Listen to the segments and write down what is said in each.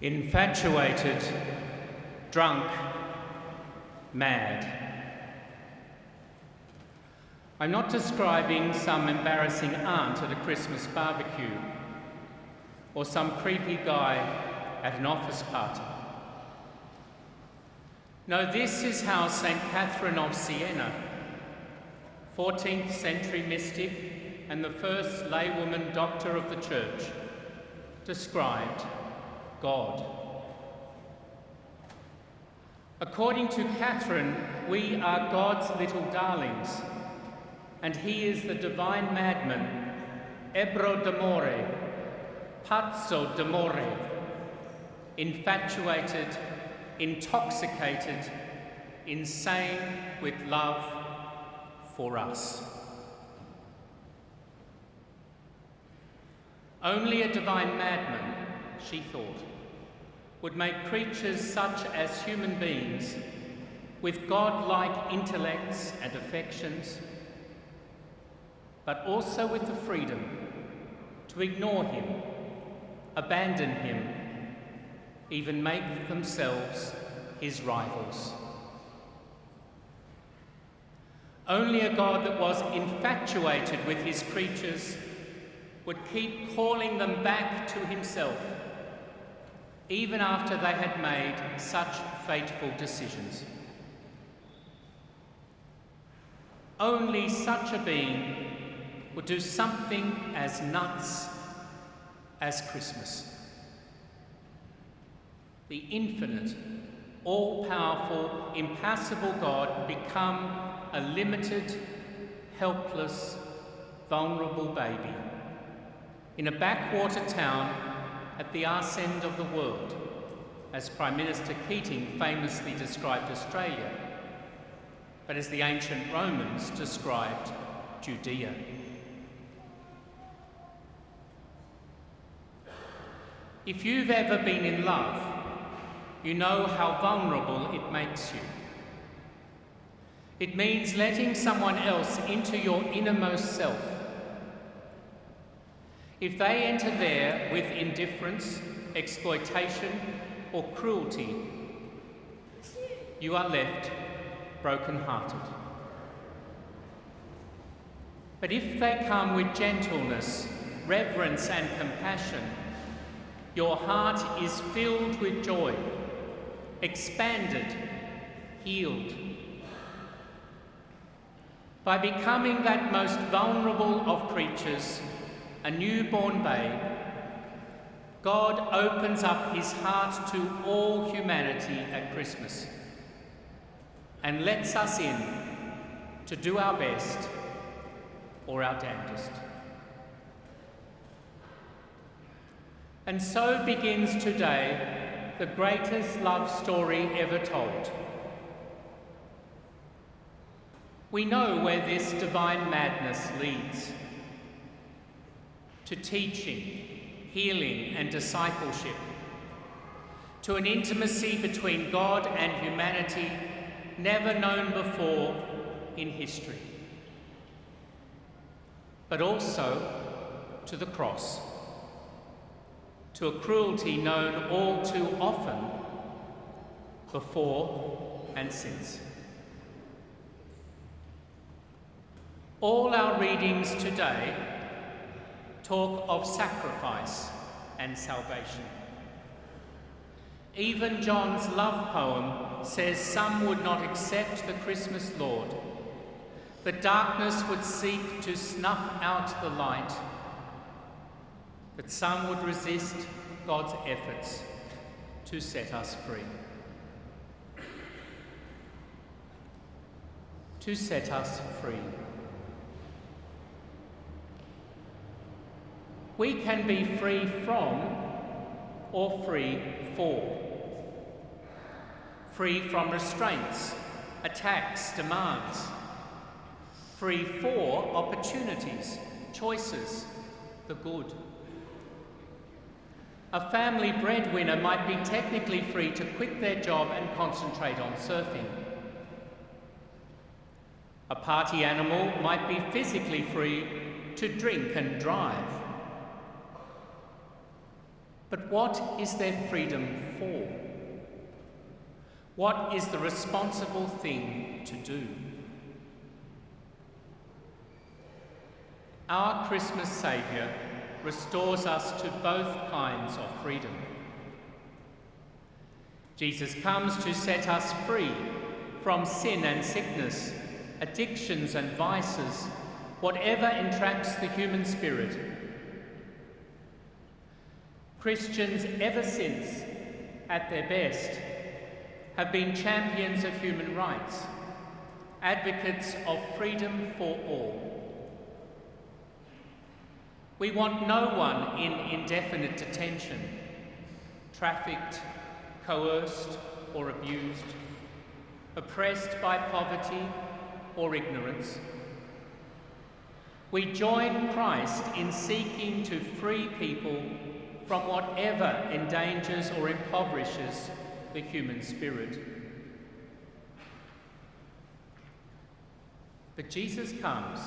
infatuated, drunk, mad. I'm not describing some embarrassing aunt at a Christmas barbecue or some creepy guy at an office party. No, this is how St. Catherine of Siena, 14th century mystic and the first laywoman doctor of the Church, described God. According to Catherine, we are God's little darlings, and he is the divine madman, ebro d'amore, pazzo d'amore, infatuated, intoxicated, insane with love for us. Only a divine madman, she thought, would make creatures such as human beings, with God-like intellects and affections, but also with the freedom to ignore him, abandon him, even make themselves his rivals. Only a God that was infatuated with his creatures would keep calling them back to himself, even after they had made such fateful decisions. Only such a being would do something as nuts as Christmas. The infinite, all-powerful, impassible God become a limited, helpless, vulnerable baby in a backwater town at the arse end of the world, as Prime Minister Keating famously described Australia, but as the ancient Romans described Judea. If you've ever been in love, you know how vulnerable it makes you. It means letting someone else into your innermost self. If they enter there with indifference, exploitation, or cruelty, you are left broken-hearted. But if they come with gentleness, reverence, and compassion, your heart is filled with joy, expanded, healed. By becoming that most vulnerable of creatures, a newborn babe, God opens up his heart to all humanity at Christmas and lets us in to do our best or our damnedest. And so begins today the greatest love story ever told. We know where this divine madness leads: to teaching, healing, and discipleship, to an intimacy between God and humanity never known before in history, but also to the cross, to a cruelty known all too often before and since. All our readings today talk of sacrifice and salvation. Even John's love poem says some would not accept the Christmas Lord, that darkness would seek to snuff out the light, that some would resist God's efforts to set us free. To set us free. We can be free from or free for. Free from restraints, attacks, demands. Free for opportunities, choices, the good. A family breadwinner might be technically free to quit their job and concentrate on surfing. A party animal might be physically free to drink and drive. But what is their freedom for? What is the responsible thing to do? Our Christmas Saviour restores us to both kinds of freedom. Jesus comes to set us free from sin and sickness, addictions and vices, whatever entraps the human spirit. Christians ever since, at their best, have been champions of human rights, advocates of freedom for all. We want no one in indefinite detention, trafficked, coerced or abused, oppressed by poverty or ignorance. We join Christ in seeking to free people from whatever endangers or impoverishes the human spirit. But Jesus comes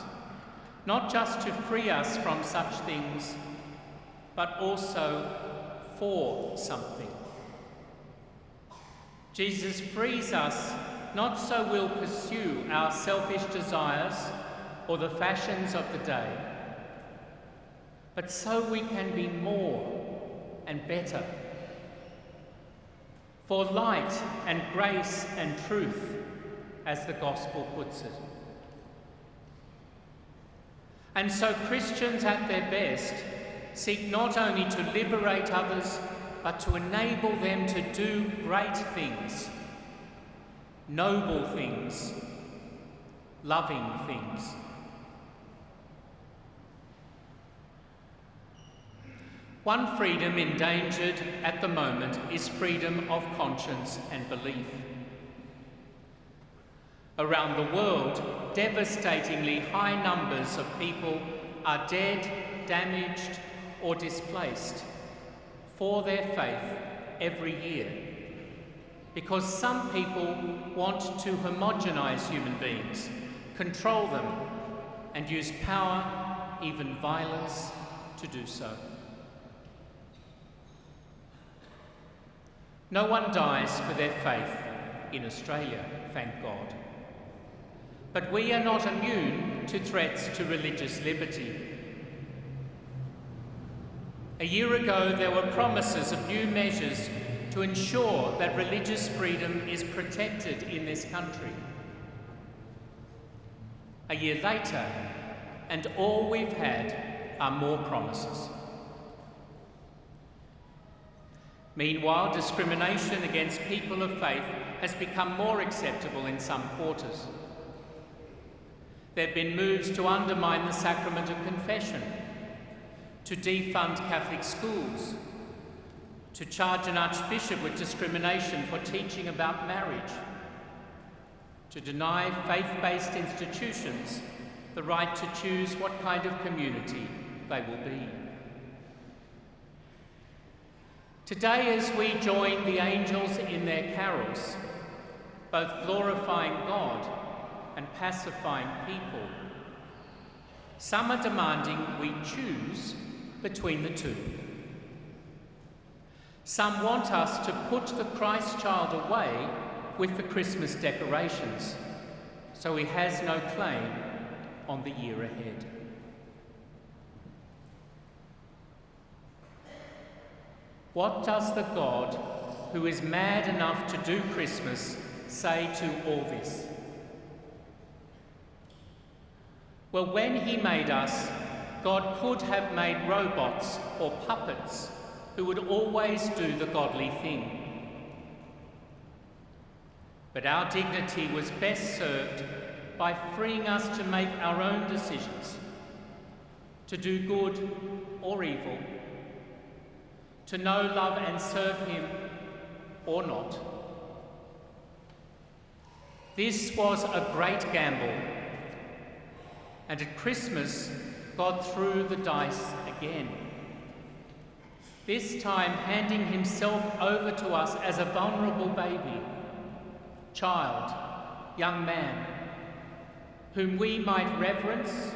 not just to free us from such things, but also for something. Jesus frees us not so we'll pursue our selfish desires or the fashions of the day, but so we can be more and better. For light and grace and truth, as the gospel puts it. And so Christians at their best seek not only to liberate others, but to enable them to do great things, noble things, loving things. One freedom endangered at the moment is freedom of conscience and belief. Around the world, devastatingly high numbers of people are dead, damaged, or displaced for their faith every year, because some people want to homogenise human beings, control them, and use power, even violence, to do so. No one dies for their faith in Australia, thank God. But we are not immune to threats to religious liberty. A year ago, there were promises of new measures to ensure that religious freedom is protected in this country. A year later, and all we've had are more promises. Meanwhile, discrimination against people of faith has become more acceptable in some quarters. There have been moves to undermine the sacrament of confession, to defund Catholic schools, to charge an Archbishop with discrimination for teaching about marriage, to deny faith-based institutions the right to choose what kind of community they will be. Today, as we join the angels in their carols, both glorifying God and pacifying people, some are demanding we choose between the two. Some want us to put the Christ child away with the Christmas decorations, so he has no claim on the year ahead. What does the God who is mad enough to do Christmas say to all this? Well, when he made us, God could have made robots or puppets who would always do the godly thing. But our dignity was best served by freeing us to make our own decisions, to do good or evil, to know, love and serve him or not. This was a great gamble, and at Christmas, God threw the dice again. This time handing himself over to us as a vulnerable baby, child, young man, whom we might reverence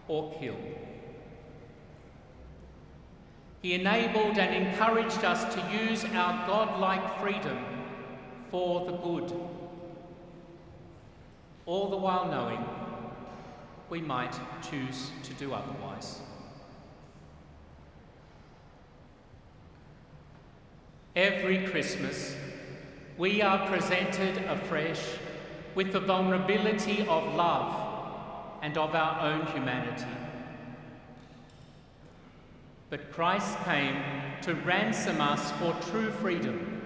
or kill. He enabled and encouraged us to use our God-like freedom for the good, all the while knowing we might choose to do otherwise. Every Christmas, we are presented afresh with the vulnerability of love and of our own humanity. But Christ came to ransom us for true freedom.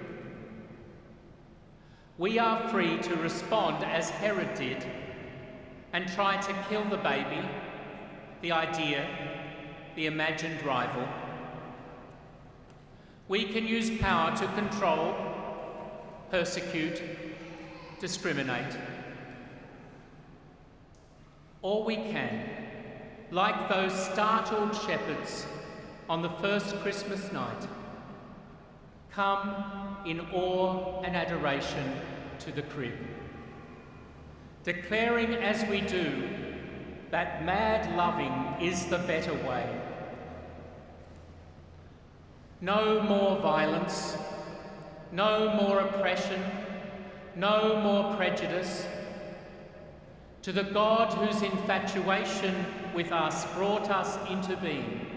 We are free to respond as Herod did and try to kill the baby, the idea, the imagined rival. We can use power to control, persecute, discriminate. Or we can, like those startled shepherds on the first Christmas night, come in awe and adoration to the crib, declaring as we do that mad loving is the better way. No more violence, no more oppression, no more prejudice. To the God whose infatuation with us brought us into being,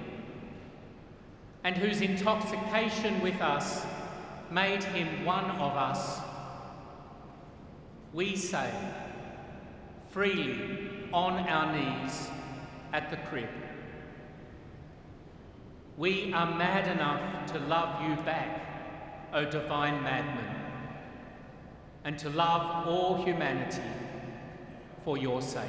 and whose intoxication with us made him one of us, we say, freely on our knees at the crib, we are mad enough to love you back, O divine madman, and to love all humanity for your sake.